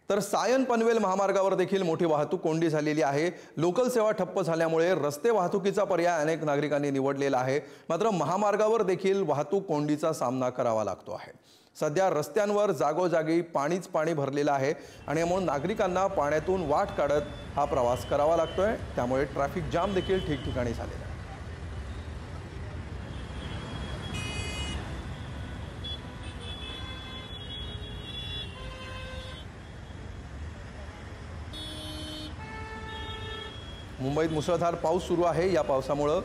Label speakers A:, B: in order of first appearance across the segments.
A: तर सायन पनवेल महामार्गावर देखील मोठी वाहतूक कोंडी झालेली आहे। लोकल सेवा ठप्प झाल्यामुळे रस्ते वाहतुकीचा पर्याय अनेक नागरिकांनी निवडलेला आहे। मात्र महामार्गावर देखील वाहतूक कोंडीचा सामना करावा लागतो आहे। सध्या रस्त्यांवर जागोजागी पाणीच पाणी भरलेलं आहे आणि यामुळे नागरिकांना पाण्यातून वाट काढत हा प्रवास करावा लागतोय। त्यामुळे ट्रॅफिक जाम देखील ठिकठिकाणी झालेला आहे। मुंबईत मुसळधार पाऊस सुरू आहे। या पावसामुळे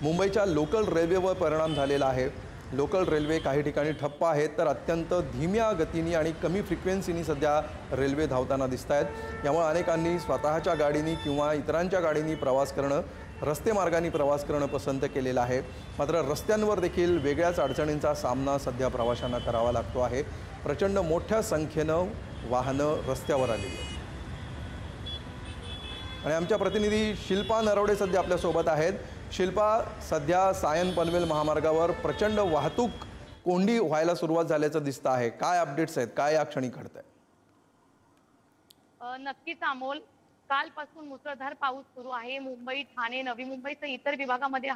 A: मुंबईच्या लोकल रेल्वेवर परिणाम झालेला आहे। लोकल रेल्वे काही ठिकाणी ठप्प आहेत, तर अत्यंत धीम्या गतीने आणि कमी फ्रिक्वेन्सीने सध्या रेल्वे धावताना दिसतायत। यामुळे अनेकांनी स्वतःच्या गाडीने किंवा इतरांच्या गाडीने प्रवास करणं, रस्ते मार्गाने प्रवास करणं पसंत केलेलं आहे। मात्र रस्त्यांवर देखील वेगळ्याच अडचणींचा सामना सध्या प्रवाशांना करावा लागतो आहे। प्रचंड मोठ्या संख्येनं वाहनं रस्त्यावर आलेली आहेत आणि आमच्या प्रतिनिधी शिल्पा नरवडे सध्या आपल्या सोबत आहेत। शिल्पा, सध्या सायन पनवेल महामार्गावर प्रचंड वाहतूक कोंडी व्हायला सुरुवात झाल्याचं दिसतं आहे। काय अपडेट्स आहेत, काय या क्षणी घडतंय?
B: नक्कीच अमोल, कालपासून मुसळधार पाऊस सुरू आहे। मुंबई, ठाणे, नवी मुंबईसह इतर विभागामध्ये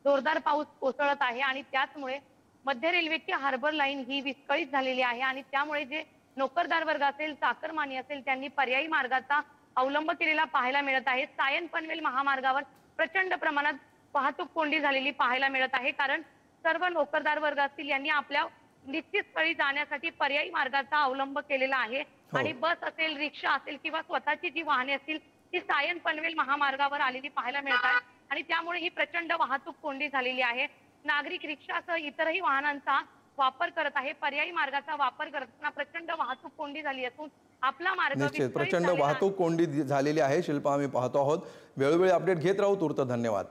B: जोरदार पाऊस कोसळत आहे आणि त्याचमुळे मध्य रेल्वेची हार्बर लाईन ही विस्कळीत झालेली आहे आणि त्यामुळे जे नोकरदार वर्ग असेल, चाकरमानी असेल, त्यांनी पर्यायी मार्गाचा अवलंब केलेला पाहायला मिळत आहे। सायन पनवेल महामार्गावर प्रचंड प्रमाणात वाहतूक कोंडी झालेली पाहायला मिळत आहे, कारण सर्व नोकरदार वर्ग असतील यांनी आपल्या निश्चित स्थळी जाण्यासाठी पर्यायी मार्गाचा अवलंब केलेला आहे आणि बस असेल, रिक्षा असेल किंवा स्वतःची जी वाहने असतील ती सायन पनवेल महामार्गावर आलेली पाहायला मिळत आहे आणि त्यामुळे ही प्रचंड वाहतूक कोंडी झालेली आहे। नागरिक रिक्षासह इतरही वाहनांचा वापर करत आहे। पर्यायी मार्गाचा वापर करताना प्रचंड वाहतूक कोंडी झाली असून आपला मार्ग
A: निश्चित प्रचंड वाहतूक कोंडी झालेली आहे। शिल्पा, आम्ही पाहतो आहोत। वेळोवेळी अपडेट घेत राहू। तूर्त धन्यवाद।